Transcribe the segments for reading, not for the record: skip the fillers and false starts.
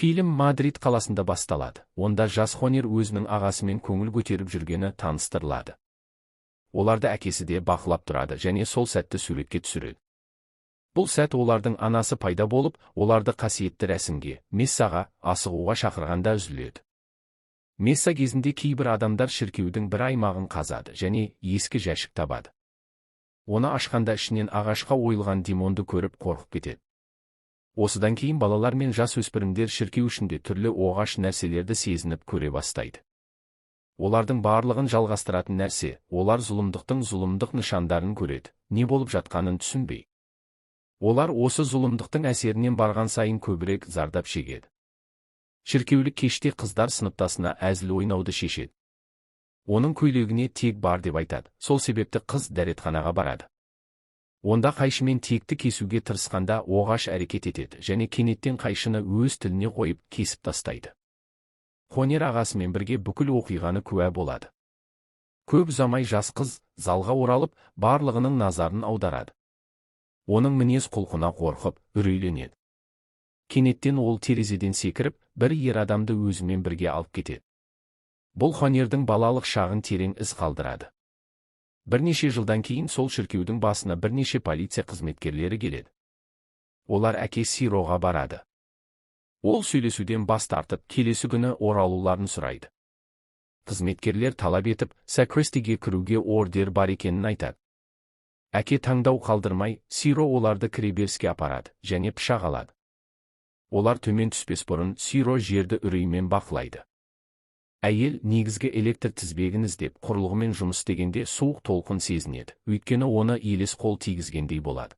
Фильм Мадрид қаласында басталады. Онда жас Хонер өзінің ағасымен көңіл көтеріп жүргені таныстырылады. Оларды әкесі де бақылап тұрады және сол сәтті суретке түсіреді. Бұл сәт олардың анасы пайда болып, оларды қасиетті рәсімге, мессаға, асығуға шақырғанда үзіледі. Месса кезінде кейбір адамдар шіркеудің бір аймағын қазады және ескі жәшік табады. Оны ашқанда ішінен ағашқа ойылған демонды көріп қорқып кетеді. Осыдан кейін балалар мен жас өспірімдер шіркеу ішінде түрлі оғаш нәрселерді сезініп көре бастайды. Олардың барлығын жалғастыратын нәрсе, олар зұлымдықтың зұлымдық нышандарын көреді, не болып жатқанын түсінбей. Олар осы зұлымдықтың әсерінен барған сайын көбірек зардап шегеді. Шіркеулік кеште қыздар сыныптасына әзіл ойнауды шешеді. Оның көйлегіне тек бар деп айтады, сол себепті қыз дәретханаға барады. Онда қайшымен текті кесуге тырысқанда оғаш әрекет етеді және кенеттен қайшыны өз тіліне қойып кесіп тастайды. Хонер ағасымен бірге бүкіл оқиғаны куә болады. Көп ұзамай жас қыз залға оралып, барлығының назарын аударады. Оның мінез құлқына қорқып, үрейленеді. Кенеттен ол терезеден секіріп, бір ер адамды өзімен бірге алып кетеді. Бұл Хонердің балалық шағын терең із қалдырады. Бірнеше жылдан кейін сол шіркеудің басына бірнеше полиция қызметкерлері келеді. Олар әке Сироға барады. Ол сөйлесуден бас тартып, келесі күні оралуларын сұрайды. Қызметкерлер талап етіп, сакристиге кіруге ордер бар екенін айтады. Әке таңдау қалдырмай, Сиро оларды кіреберіске апарады және пышақ алады. Олар төмен түспес бұрын Сиро жерді үреймен бақылайды. Әйел негізгі электр тізбегін іздеп құрылғымен жұмыс істегенде суық толқын сезінеді, өйткені оны елес қол тигізгендей болады.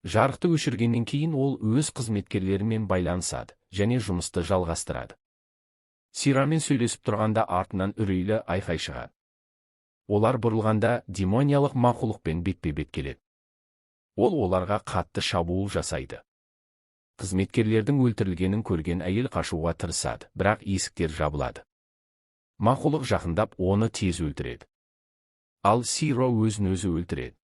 Жарықты өшіргеннен кейін ол өз қызметкерлерімен байланысады және жұмысты жалғастырады. Сирамен сөйлесіп тұрғанда артынан үрейлі айқай шығады. Олар бұрылғанда демониялық мақұлықпен бетпе-бет келеді. Ол оларға қатты шабуыл жасайды. Қызметкерлердің өлтірілгенін көрген әйел қашуға тырысады, бірақ есіктер жабылады. Мақұлық жақындап, оны тез өлтіреді. Ал Сиро өзін өзі өлтіреді.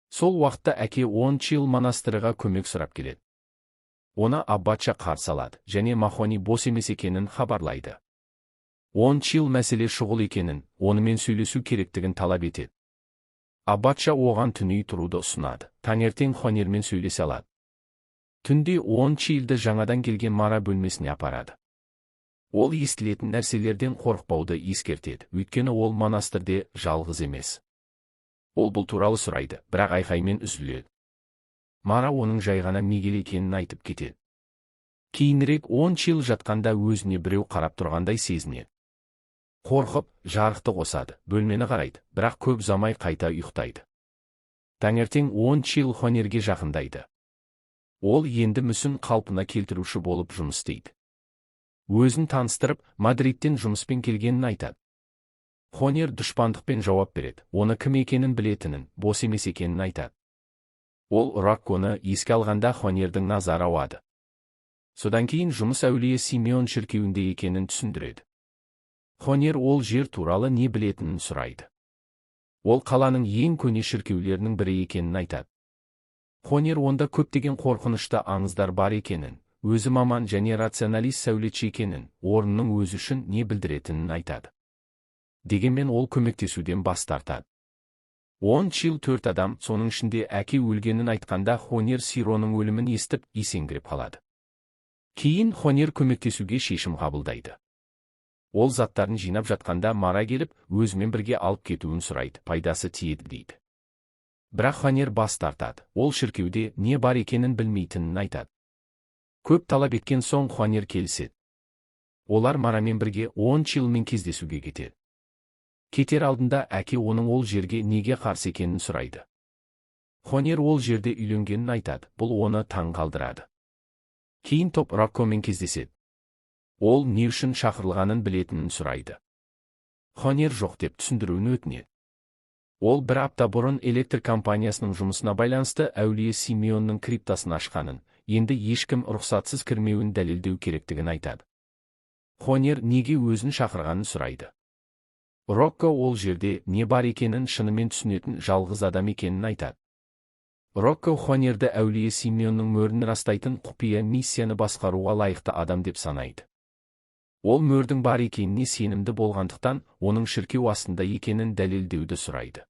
Сол уақытта әке Ончил монастырыға көмек сұрап келеді. Оны аббатша қарсы алады және Махони бос емес екенін хабарлайды. Ончил мәселе шұғыл екенін, онымен сөйлесу керектігін талап етеді. Аббатша оған түней тұруды ұсынады, таңертең Хонермен сөйлесе алады. Түнде Ончилді жаңадан келген Мара бөлмесіне апарады. Ол естілетін нәрселерден қорықпауды ескертеді, өйткені ол монастырде жалғыз емес. Ол бұл туралы сұрайды, бірақ айқаймен үзіледі. Мара оның жай ғана мегел екенін айтып кетеді. Кейінірек Ончил жатқанда өзіне біреу қарап тұрғандай сезінеді. Қорқып, жарықты қосады, бөлмені қарайды, бірақ көп ұзамай қайта ұйықтайды. Таңертең Ончил Хонерге жақындайды. Ол енді мүсін қалпына келтіруші болып жұмыс істейді. Өзін таныстырып, Мадридтен жұмыспен келгенін айтады. Хонер дұшпандықпен жауап береді, оны кім екенін білетінін, бос емес екенін айтады. Ол Рокконы еске алғанда Хонердің назары ауады. Содан кейін жұмыс әулие Симеон шіркеуінде екенін түсіндіреді. Хонер ол жер туралы не білетінін сұрайды. Ол қаланың ең көне шіркеулерінің бірі екенін айтады. Хонер онда көптеген қорқынышты аңыздар бар екенін, өзі маман және рационалист сәулетші екенін, орынның өзі үшін не білдіретінін айтады. Дегенмен ол көмектесуден бас тартады. Ончил 4 адам, соның ішінде әке өлгенін айтқанда Хонер Сироның өлімін естіп, есеңгіреп қалады. Кейін Хонер көмектесуге шешім қабылдайды. Ол заттарын жинап жатқанда Мара келіп, өзімен бірге алып кетуін сұрайды, пайдасы тиеді дейді. Бірақ Хонер бас тартады, ол шіркеуде не бар екенін білмейтінін айтады. Көп талап еткен соң Хонер келіседі. Олар Марамен бірге Ончилмен кездесуге кетеді. Кетер алдында әке оның ол жерге неге қарсы екенін сұрайды. Хонер ол жерде үйленгенін айтады, бұл оны таң қалдырады. Кейін топ Роккомен кездеседі. Ол не үшін шақырылғанын білетінін сұрайды. Хонер жоқ деп түсіндіруін өтінеді. Ол бір апта бұрын электр компаниясының жұмысына байланысты әулие Симеонның криптасын ашқанын, енді ешкім рұқсатсыз кірмеуін дәлелдеу керектігін айтады. Хонер неге өзін шақырғанын сұрайды. Рокко ол жерде не бар екенін шынымен түсінетін жалғыз адам екенін айтады. Рокко Хонерді әулие Симеонның мөрін растайтын құпия миссияны басқаруға лайықты адам деп санайды. Ол мөрдің бар екеніне сенімді болғандықтан, оның шіркеу астында екенін дәлелдеуді сұрайды.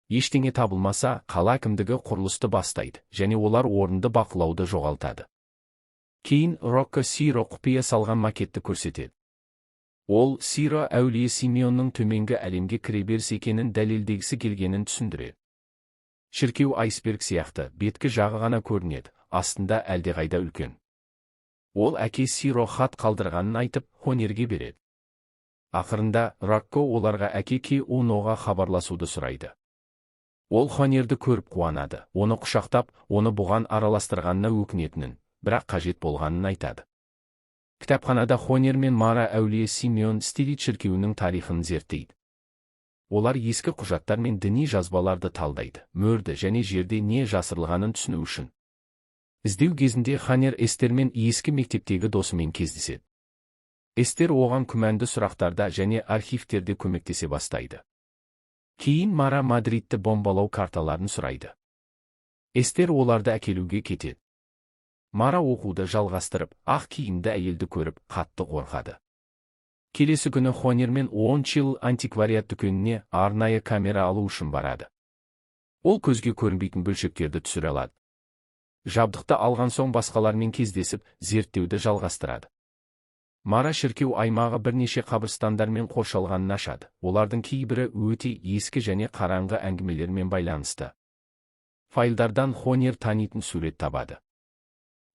Ештеңе табылмаса, қала әкімдігі құрылысты бастайды, және олар орынды бақылауды жоғалтады. Кейін Рокко Сиро құпия салған макетті көрсетеді. Ол Сиро әулие Симеонның төменгі әлемге кіреберіс екенін дәлелдегісі келгенін түсіндіреді. Шіркеу айсберг сияқты, беткі жағы ғана көрінеді, астында әлдеқайда үлкен. Ол әке Сиро хат қалдырғанын айтып, Хонерге береді. Ақырында, Рокко оларға әке Кеуноға хабарласуды сұрайды. Ол Хонерді көріп қуанады, оны құшақтап, оны бұған араластырғанына өкінетінін, бірақ қажет болғанын айтады. Кітапханада Хонер мен Мара әулие Симеон Стилит шіркеуінің тарихын зерттейді. Олар ескі құжаттар мен діни жазбаларды талдайды, мөрді және жерде не жасырылғанын түсіну үшін. Іздеу кезінде Хонер Эстермен ескі мектептегі досымен кездеседі. Эстер оған күмәнді сұрақтарда және архивтерде көмектесе бастайды. Кейін Мара Мадридті бомбалау карталарын сұрайды. Эстер оларды әкелуге кетеді. Мара оқуды жалғастырып, ақ киімді әйелді көріп, қатты қорқады. Келесі күні Хонер мен Уончил антиквариат дүкеніне арнайы камера алу үшін барады. Ол көзге көрінбейтін бөлшектерді түсіре алады. Жабдықты алған соң басқалармен кездесіп, зерттеуді жалғастырады. Мара шіркеу аймағы бірнеше қабірстандармен қоршалғанын ашады. Олардың кейбірі өте ескі және қараңғы әңгімелермен байланысты. Файлдардан Хонер танитын сурет табады.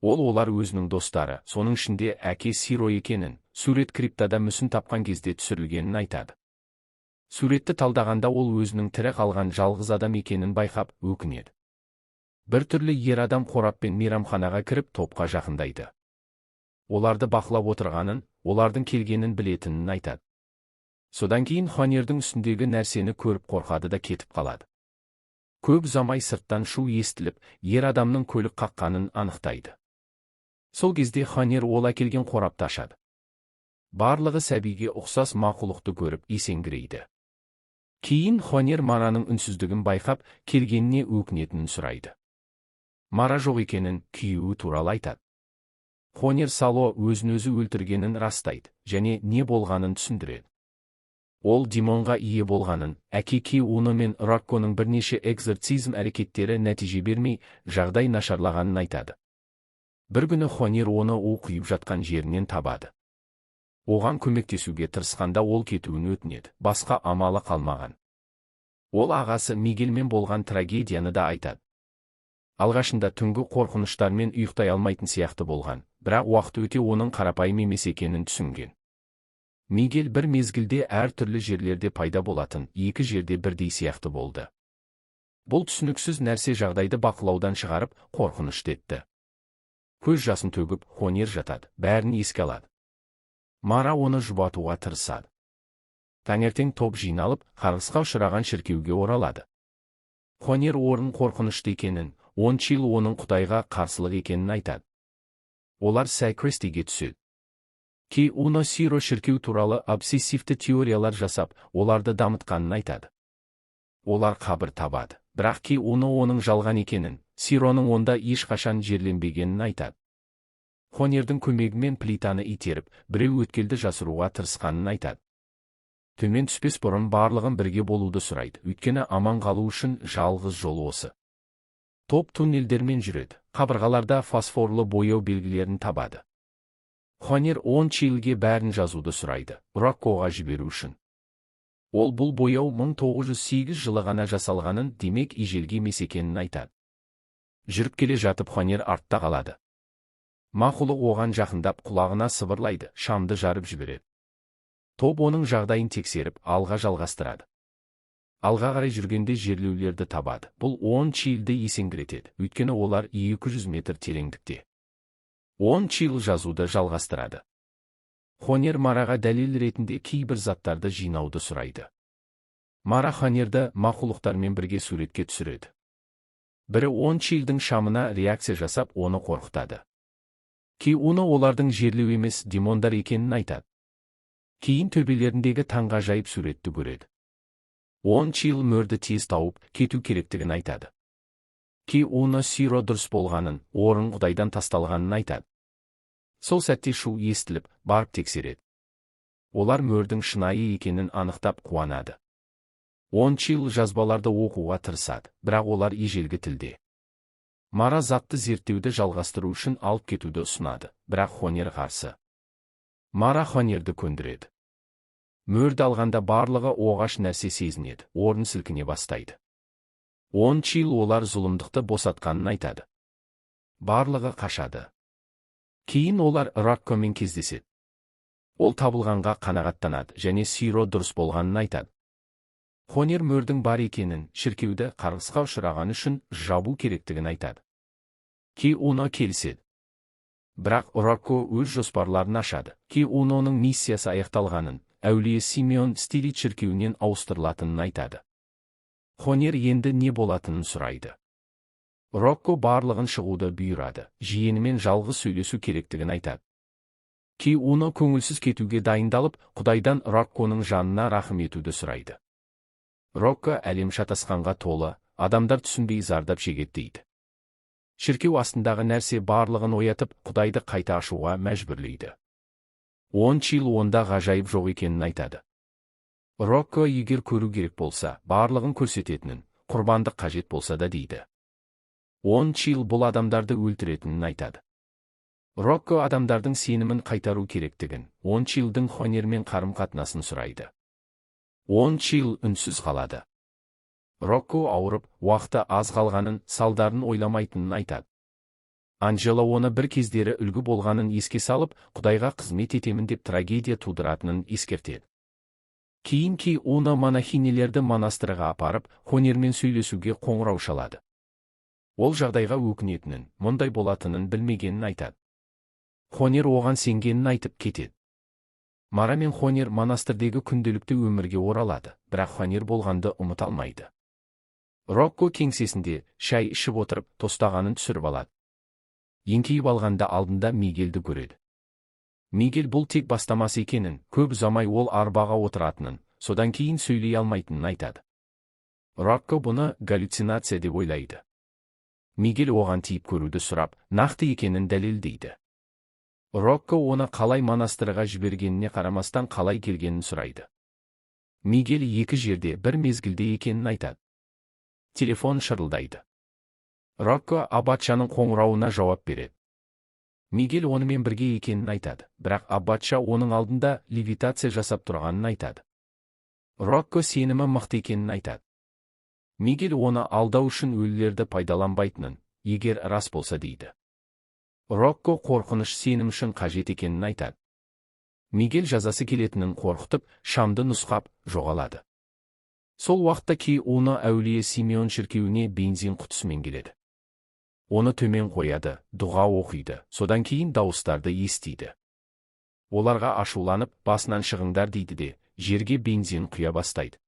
Ол олар өзінің достары, соның ішінде әке Сиро екенін, сурет криптада мүсін тапқан кезде түсірілгенін айтады. Суретті талдағанда ол өзінің тірі қалған жалғыз адам екенін байқап, өкінеді. Бір түрлі ер адам қораппен мейрамханаға кіріп топқа жақындайды. Оларды бақылап отырғанын, олардың келгенін білетінін айтады. Содан кейін Хонердің үстіндегі нәрсені көріп қорқады да кетіп қалады. Көп ұзамай сырттан шу естіліп, ер адамның көлік қаққанын анықтайды. Сол кезде Хонер ол әкелген қорапты ашады. Барлығы сәбиге ұқсас мақұлықты көріп есеңгірейді. Кейін Хонер Мараның үнсіздігін байқап, келгеніне өкінетінін сұрайды. Мара жоқ екенін, күйеуі туралы айтады. Хонер Сало өзін-өзі өлтіргенін растайды, және не болғанын түсіндіреді. Ол демонға ие болғанын, әке Кеуно мен Рокконың бірнеше экзорцизм әрекеттері нәтиже бермей, жағдай нашарлағанын айтады. Бір күні Хонер оны у құйып жатқан жерінен табады. Оған көмектесуге тырысқанда ол кетуін өтінеді, басқа амалы қалмаған. Ол ағасы Мигельмен болған трагедияны да айтады. Алғашында түнгі қорқыныштармен ұйықтай алмайтын сияқты болған, бірақ уақыт өте оның қарапайым емес екенін түсінген. Мигель бір мезгілде әр түрлі жерлерде пайда болатын, екі жерде бірдей сияқты болды. Бұл түсініксіз нәрсе жағдайды бақылаудан шығарып, қорқынышты етті. Көз жасын төгіп, Хонер жатады, бәрін еске алады. Мара оны жұбатуға тырысады. Таңертең топ жиналып, қарғысқа ұшыраған шіркеуге оралады. Хонер орын қорқынышты екенін, Уончил оның Құдайға қарсылық екенін айтады. Олар сәйкрестиге түседі. Кеуно Сиро шіркеу туралы обсессивті теориялар жасап, оларды дамытқанын айтады. Олар қабір табады, бірақ Кеуно оның жалған екенін, Сироның онда ешқашан жерленбегенін айтады. Хонердің көмегімен плитаны итеріп, біреу өткелді жасыруға тырысқанын айтады. Төмен түспес бұрын барлығын бірге болуды сұрайды, өйткені аман қалу үшін жалғыз жолы осы. Топ туннелдермен жүреді, қабырғаларда фосфорлы бояу белгілерін табады. Хонер Уончилге бәрін жазуды сұрайды, Роккоға жіберу үшін. Ол бұл бояу 1908 жылы ғана жасалғанын, демек ежелгі емес екенін айтады. Жүріп келе жатып Хонер артта қалады. Мақұлық оған жақындап құлағына сыбырлайды, шамды жарып жібереді. Топ оның жағдайын тексеріп, алға жалғастырады. Алға қарай жүргенде жерлеулерді табады. Бұл Уончилді есеңгіретеді, өйткені олар 200 метр тереңдікте. Уончил жазуды жалғастырады. Хонер Мараға дәлел ретінде кейбір заттарды жинауды сұрайды. Мара Хонерді мақұлықтармен бірге суретке түсіреді. Бірі Уончилдің шамына реакция жасап, оны қорқытады. Кеуно олардың жерлеу емес демондар екенін айтады. Кейін төбелеріндегі таңғажайып суретті көреді. Уончил мөрді тез тауып, кету керектігін айтады. Ки Уно Сиро дұрыс болғанын, орын Құдайдан тасталғанын айтады. Сол сәтте шу естіліп, барып тексереді. Олар мөрдің шынайы екенін анықтап қуанады. Чил жазбаларды оқуға тырысады, бірақ олар ежелгі тілде. Мара затты зерттеуді жалғастыру үшін алып кетуді ұсынады, бірақ Хонер қарсы. Мара Хонерді көндіреді. Мөрді алғанда барлығы оғаш нәрсе сезінеді, орын сілкіне бастайды. Чил олар зұлымдықты босатқанын айтады. Барлығы қашады. Кейін олар Роккомен кездеседі. Ол табылғанға қанағаттанады және Сиро дұрыс болғанын айтады. Хонер мөрдің бар екенін, шіркеуді қарғысқа ұшыраған үшін жабу керектігін айтады. Ки Уно келіседі. Бірақ Рокко өз жоспарларын ашады. Ки Уноның миссиясы аяқталғанын, әулие Симеон Стилит шіркеуінен ауыстырылатынын айтады. Хонер енді не болатынын сұрайды. Рокко барлығын шығуды бұйырады, жиенімен жалғыз сөйлесу керектігін айтады. Ки Уно көңілсіз кетуге дайындалып, Құдайдан Рокконың жанына рахым етуді сұрайды. Рокко әлем шатасқанға толы, адамдар түсінбей зардап шегеді дейді. Шіркеу астындағы нәрсе барлығын оятып, Құдайды қайта ашуға мәжбүрлейді. Чил онда ғажайып жоқ екенін айтады. Рокко егер көру керек болса, барлығын көрсететінін, құрбандық қажет болса да дейді. Чил бұл адамдарды өлтіретінін айтады. Рокко адамдардың сенімін қайтару керектігін, Чилдің Хонермен қарым-қатынасын сұрайды. Чил үнсіз қалады. Рокко ауырып, уақыты аз қалғанын, салдарын ойламайтынын айтады. Анжела оны бір кездері үлгі болғанын еске салып, Құдайға қызмет етемін деп трагедия тудыратынын ескертеді. Кейін Ки Уно монахинелерді монастырға апарып, Хонермен сөйлесуге қоңырау шалады. Ол жағдайға өкінетінін, мұндай болатынын білмегенін айтады. Хонер оған сенгенін айтып кетеді. Мара мен Хонер монастырдегі күнделікті өмірге оралады, бірақ Хонер болғанды ұмыта алмайды. Рокко кеңсесінде шай ішіп отырып, тостағанын түсіріп алады. Еңкейіп алғанда алдында Мигельді көреді. Мигель бұл тек бастамасы екенін, көп ұзамай ол арбаға отыратынын, содан кейін сөйлей алмайтынын айтады. Рокко бұны галлюцинация деп ойлайды. Мигель оған тиіп көруді сұрап, нақты екенін дәлелдейді. Рокко оны қалай монастырға жібергеніне қарамастан қалай келгенін сұрайды. Мигель екі жерде бір мезгілде екенін айтады. Телефон шырылдайды. Рокко аббатшаның қоңырауына жауап береді. Мигель онымен бірге екенін айтады, бірақ аббатша оның алдында левитация жасап тұрғанын айтады. Рокко сенімі мықты екенін айтады. Мигель оны алдау үшін өлілерді пайдаланбайтынын, егер рас болса дейді. Рокко қорқыныш сенім үшін қажет екенін айтады. Мигель жазасы келетінін қорқытып, шамды нұсқап, жоғалады. Сол уақытта Ки Уно әулие Симеон шіркеуіне бензин құтысымен келеді. Оны төмен қояды, дұға оқиды, содан кейін дауыстарды естиді. Оларға ашуланып, басынан шығыңдар дейді де, жерге бензин құя бастайды.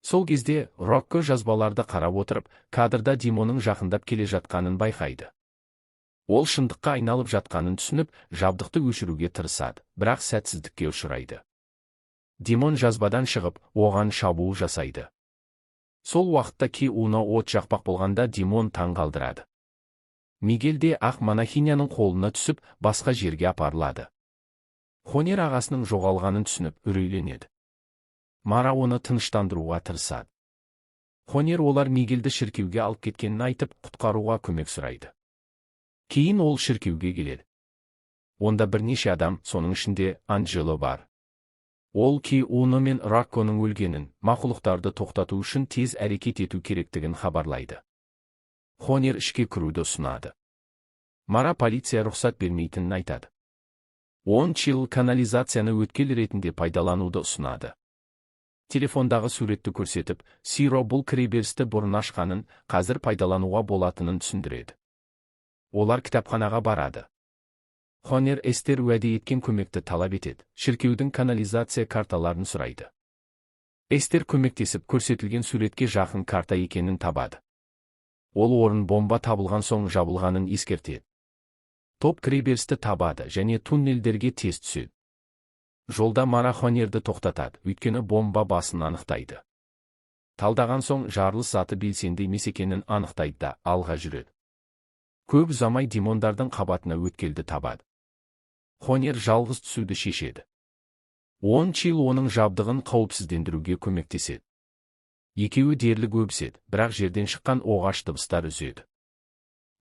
Сол кезде Рокко жазбаларды қарап отырып, кадрда Димонның жақындап келе жатқанын байқайды. Ол шындыққа айналып жатқанын түсініп, жабдықты өшіруге тырысады, бірақ сәтсіздікке ұшырайды. Димон жазбадан шығып, оған шабуыл жасайды. Сол уақытта Ки Уно от жақпақ болғанда Димон таң қалдырады. Мигель де ақ монахиняның қолына түсіп, басқа жерге апарылады. Хонер ағасының жоғалғанын түсініп, үрейленеді. Мара оны тыныштандыруға тырысады. Хонер олар Мигельді шіркеуге алып кеткенін айтып, құтқаруға көмек сұрайды. Кейін ол шіркеуге келеді. Онда бірнеше адам, соның ішінде Анджело бар. Ол Ки Уно мен Рокконың өлгенін, мақұлықтарды тоқтату үшін тез әрекет ету керектігін хабарлайды. Хонер ішке кіруді ұсынады. Мара полиция рұқсат бермейтінін айтады. Чил канализацияны өткел ретінде пайдалануды ұсынады. Телефондағы суретті көрсетіп, Сиро бұл кіреберісті бұрын ашқанын, қазір пайдалануға болатынын түсіндіреді. Олар кітапханаға барады. Хонер Эстер уәде еткен көмекті талап етеді, шіркеудің канализация карталарын сұрайды. Эстер көмектесіп көрсетілген суретке жақын карта екенін табады. Ол орын бомба табылған соң жабылғанын ескертеді. Топ кіреберісті табады және туннелдерге тез түседі. Жолда Мара Хонерді тоқтатады, өйткені бомба басын анықтайды. Талдаған соң жарылыс заты белсенді емес екенін анықтайды да алға жүреді. Көп ұзамай демондардың қабатына өткелді табады. Хонер жалғыз түсуді шешеді. 10 Чил оның жабдығын қауіпсіздендіруге көмектеседі. Екеуі дерлік өбіседі, бірақ жерден шыққан оғаш дыбыстар үзеді.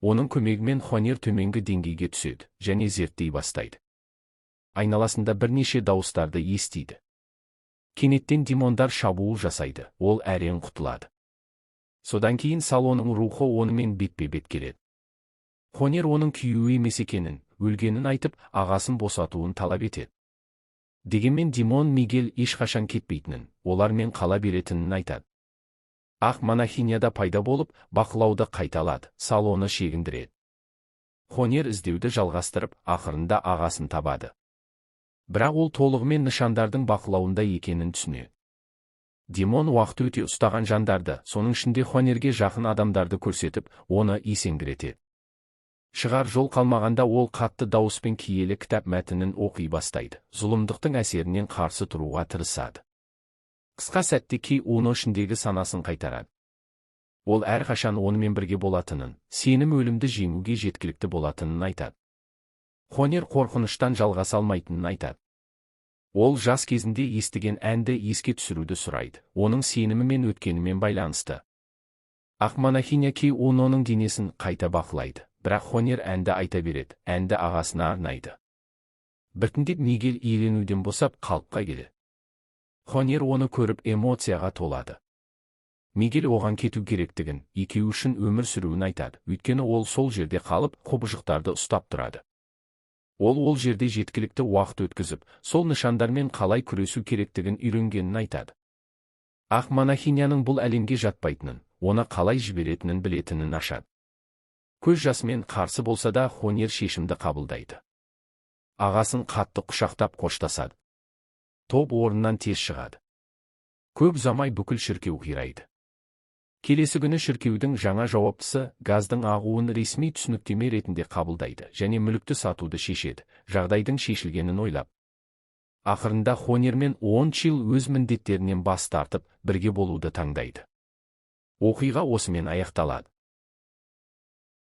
Оның көмегімен Хонер төменгі деңгейге түседі және зерттей бастайды. Айналасында бірнеше дауыстарды естиді. Кенеттен демондар шабуыл жасайды, ол әрең құтылады. Содан кейін Салоның рухы онымен бетпе-бет келеді. Хонер оның күйеуі емес екенін, өлгенін айтып, ағасын босатуын талап етеді. Дегенмен демон Мигель ешқашан кетпейтінін, олармен қала беретінін айтады. Ақ монахиняда пайда болып, бақылауды қайталады, Салоны шегіндіреді. Хонер іздеуді жалғастырып, ақырында ағасын табады. Бірақ ол толығымен нышандардың бақылауында екенін түсінеді. Демон уақыт өте ұстаған жандарды, соның ішінде Хонерге жақын адамдарды көрсетіп, оны есеңгіретеді. Шығар жол қалмағанда ол қатты дауыспен киелі кітап мәтінін оқи бастайды, зұлымдықтың әсерінен қарсы тұруға тырысады. Қысқа сәтте Ки оның ішіндегі санасын қайтарады. Ол әрқашан онымен бірге болатынын, сенім өлімді жеңуге жеткілікті болатынын айтады. Хонер қорқыныштан жалғаса алмайтынын айтады. Ол жас кезінде естіген әнді еске түсіруді сұрайды, оның сенімімен өткенімен байланысты. Ақ монахиня Ки оның денесін қайта бақылайды, бірақ Хонер әнді айта береді, әнді ағасына арнайды. Біртіндеп Мигель иеленуден босап қалыпқа келеді. Хонер оны көріп эмоцияға толады. Мигель оған кету керектігін, екеуі үшін өмір сүруін айтады, өйткені ол сол жерде қалып, қобыжықтарды ұстап тұрады. Ол жерде жеткілікті уақыт өткізіп, сол нышандармен қалай күресу керектігін үйренгенін айтады. Ақ монахиняның бұл әлемге жатпайтынын, оны қалай жіберетінін білетінін ашады. Көз жасымен қарсы болса да Хонер шешімді қабылдайды. Ағасын қатты құшақтап қоштасады. Топ орнынан тез шығады. Көп ұзамай бүкіл шіркеу қирайды. Келесі күні шіркеудің жаңа жауаптысы газдың ағуын ресми түсініктеме ретінде қабылдайды және мүлікті сатуды шешеді, жағдайдың шешілгенін ойлап. Ақырында Хонер мен 10 Чил өз міндеттерінен бас тартып, бірге болуды таңдайды. Оқиға осымен аяқталады.